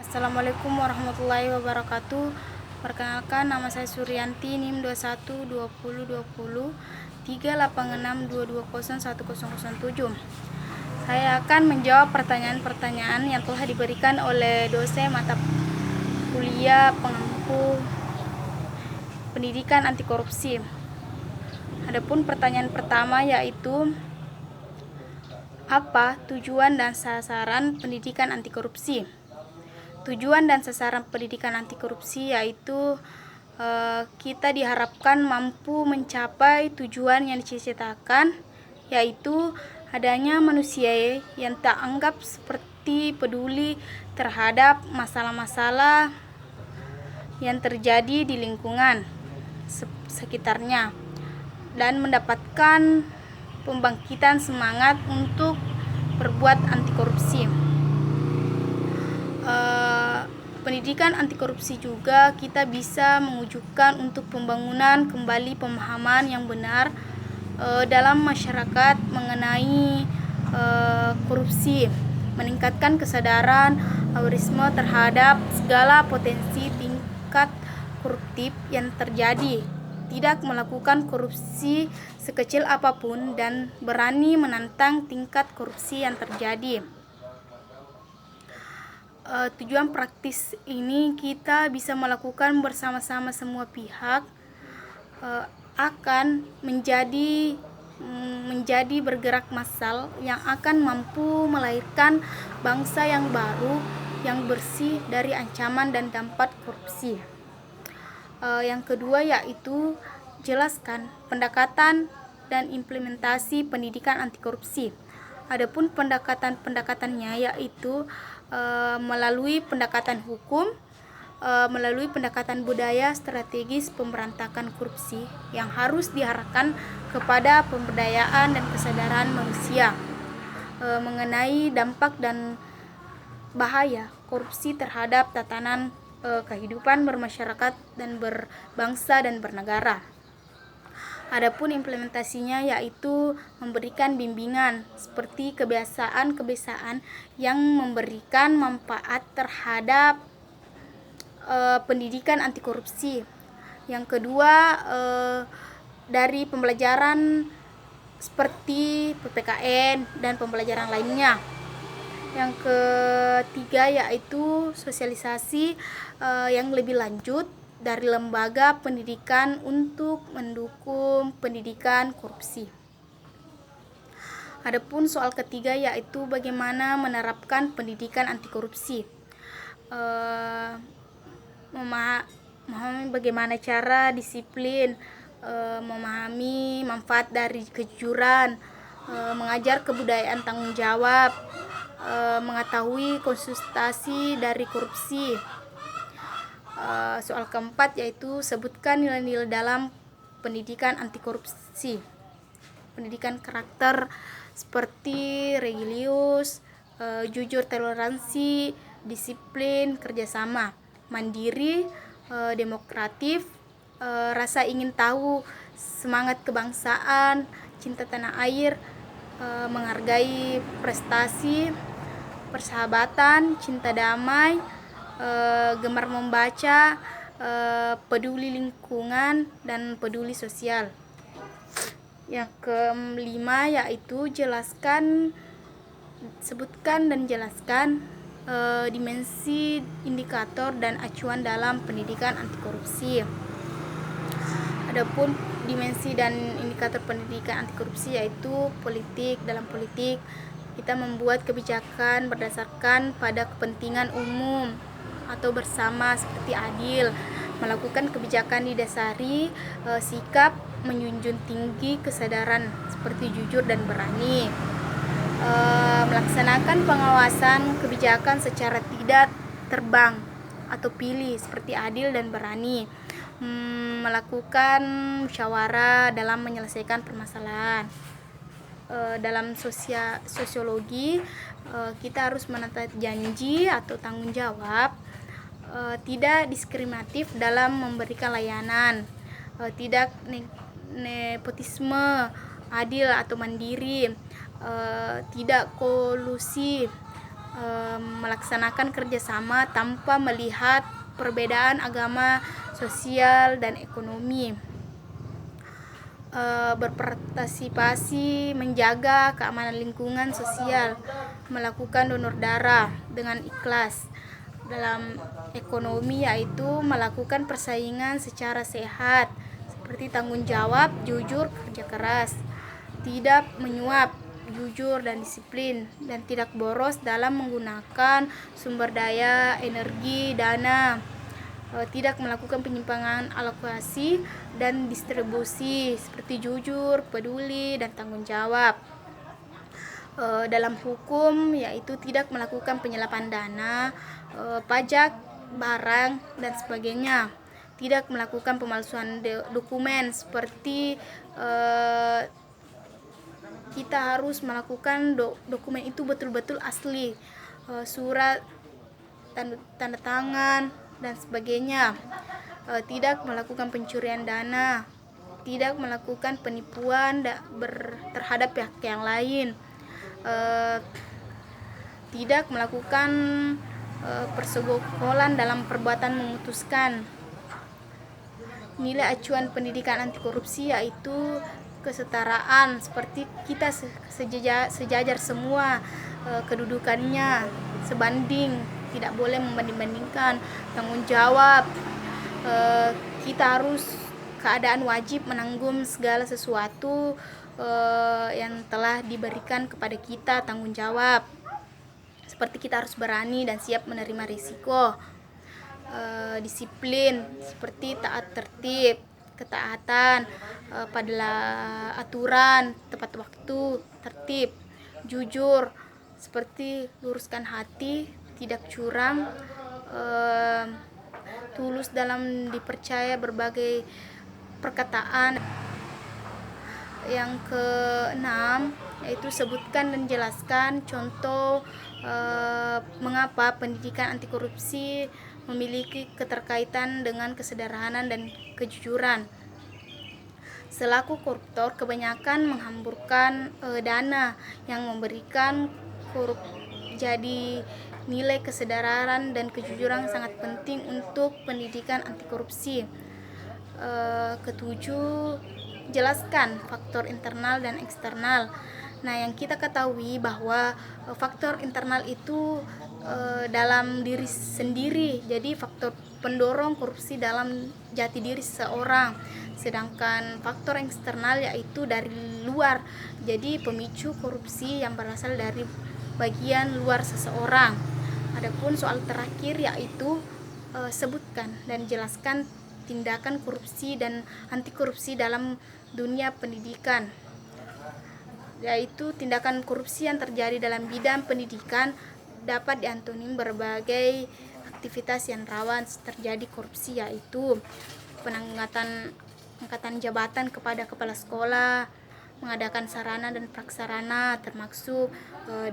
Assalamualaikum warahmatullahi wabarakatuh. Perkenalkan, nama saya Suryanti, NIM 2120203862201007. Saya akan menjawab pertanyaan-pertanyaan yang telah diberikan oleh dosen mata kuliah pengampu pendidikan anti korupsi. Adapun pertanyaan pertama yaitu, apa tujuan dan sasaran pendidikan anti korupsi? Tujuan dan sasaran pendidikan anti korupsi yaitu kita diharapkan mampu mencapai tujuan yang dicita-citakan, yaitu adanya manusia yang tak anggap seperti peduli terhadap masalah-masalah yang terjadi di lingkungan sekitarnya dan mendapatkan pembangkitan semangat untuk berbuat anti korupsi. Pendidikan anti korupsi juga kita bisa mewujudkan untuk pembangunan kembali pemahaman yang benar dalam masyarakat mengenai korupsi, meningkatkan kesadaran awareness terhadap segala potensi tingkat koruptif yang terjadi, tidak melakukan korupsi sekecil apapun, dan berani menantang tingkat korupsi yang terjadi. Tujuan praktis ini kita bisa melakukan bersama-sama semua pihak akan menjadi bergerak massal yang akan mampu melahirkan bangsa yang baru, yang bersih dari ancaman dan dampak korupsi. Yang kedua yaitu jelaskan pendekatan dan implementasi pendidikan anti korupsi. Adapun pendekatannya yaitu melalui pendekatan hukum, melalui pendekatan budaya strategis pemberantasan korupsi yang harus diarahkan kepada pemberdayaan dan kesadaran manusia mengenai dampak dan bahaya korupsi terhadap tatanan kehidupan bermasyarakat dan berbangsa dan bernegara. Adapun implementasinya yaitu memberikan bimbingan seperti kebiasaan-kebiasaan yang memberikan manfaat terhadap pendidikan anti korupsi. Yang kedua, dari pembelajaran seperti PPKN dan pembelajaran lainnya. Yang ketiga yaitu sosialisasi yang lebih lanjut dari lembaga pendidikan untuk mendukung pendidikan korupsi. Adapun soal ketiga yaitu bagaimana menerapkan pendidikan anti korupsi. Memahami bagaimana cara disiplin, memahami manfaat dari kejujuran, mengajar kebudayaan tanggung jawab, mengetahui konsultasi dari korupsi. Soal keempat yaitu sebutkan nilai-nilai dalam pendidikan anti korupsi. Pendidikan karakter seperti religius, jujur, toleransi, disiplin, kerjasama, mandiri, demokratif, rasa ingin tahu, semangat kebangsaan, cinta tanah air, menghargai prestasi, persahabatan, cinta damai, gemar membaca, peduli lingkungan, dan peduli sosial. Yang kelima yaitu sebutkan dan jelaskan dimensi, indikator, dan acuan dalam pendidikan anti korupsi. Adapun dimensi dan indikator pendidikan anti korupsi yaitu politik. Dalam politik kita membuat kebijakan berdasarkan pada kepentingan umum atau bersama seperti adil, melakukan kebijakan didasari sikap menjunjung tinggi kesadaran seperti jujur dan berani, melaksanakan pengawasan kebijakan secara tidak terbang atau pilih seperti adil dan berani, melakukan musyawarah dalam menyelesaikan permasalahan. Dalam sosiologi kita harus menata janji atau tanggung jawab, tidak diskriminatif dalam memberikan layanan, tidak nepotisme, adil atau mandiri, tidak kolusi, melaksanakan kerjasama tanpa melihat perbedaan agama, sosial, dan ekonomi. Berpartisipasi menjaga keamanan lingkungan sosial, melakukan donor darah dengan ikhlas. Dalam ekonomi yaitu melakukan persaingan secara sehat, seperti tanggung jawab, jujur, kerja keras, tidak menyuap, jujur dan disiplin, dan tidak boros dalam menggunakan sumber daya, energi, dana. Tidak melakukan penyimpangan alokasi dan distribusi, seperti jujur, peduli, dan tanggung jawab. Dalam hukum yaitu tidak melakukan penyerapan dana, pajak, barang, dan sebagainya. Tidak melakukan pemalsuan dokumen, seperti kita harus melakukan dokumen itu betul-betul asli, surat, tanda tangan, dan sebagainya. Tidak melakukan pencurian dana, tidak melakukan penipuan terhadap pihak yang lain, tidak melakukan persekongkolan dalam perbuatan memutuskan. Nilai acuan pendidikan anti korupsi yaitu kesetaraan, seperti kita sejajar semua, kedudukannya sebanding, tidak boleh membanding-bandingkan. Tanggung jawab, kita harus keadaan wajib menanggung segala sesuatu yang telah diberikan kepada kita, tanggung jawab, seperti kita harus berani dan siap menerima risiko. Disiplin, seperti taat tertib, ketaatan pada aturan, tepat waktu, tertib. Jujur, seperti luruskan hati, tidak curang, tulus dalam dipercaya berbagai perkataan. Yang keenam yaitu sebutkan dan jelaskan contoh mengapa pendidikan anti korupsi memiliki keterkaitan dengan kesederhanaan dan kejujuran. Selaku koruptor, kebanyakan menghamburkan dana yang memberikan korup. Jadi nilai kesadaran dan kejujuran sangat penting untuk pendidikan anti korupsi. Ketujuh, jelaskan faktor internal dan eksternal. Nah, yang kita ketahui bahwa faktor internal itu dalam diri sendiri, jadi faktor pendorong korupsi dalam jati diri seseorang. Sedangkan faktor eksternal yaitu dari luar, jadi pemicu korupsi yang berasal dari bagian luar seseorang. Adapun soal terakhir yaitu sebutkan dan jelaskan tindakan korupsi dan anti korupsi dalam dunia pendidikan, yaitu tindakan korupsi yang terjadi dalam bidang pendidikan dapat diantonim berbagai aktivitas yang rawan terjadi korupsi, yaitu pengangkatan jabatan kepada kepala sekolah, mengadakan sarana dan praksarana termasuk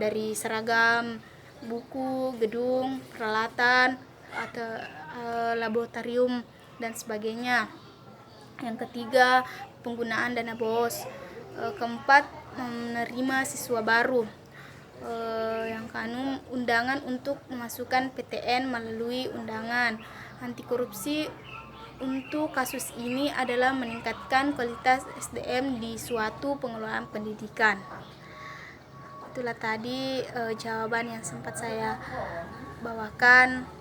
dari seragam, buku, gedung, peralatan, atau laboratorium dan sebagainya. Yang ketiga, penggunaan dana BOS. Keempat, menerima siswa baru. Yang keenam, undangan untuk memasukkan PTN melalui undangan. Anti korupsi untuk kasus ini adalah meningkatkan kualitas SDM di suatu pengelolaan pendidikan. Itulah tadi jawaban yang sempat saya bawakan.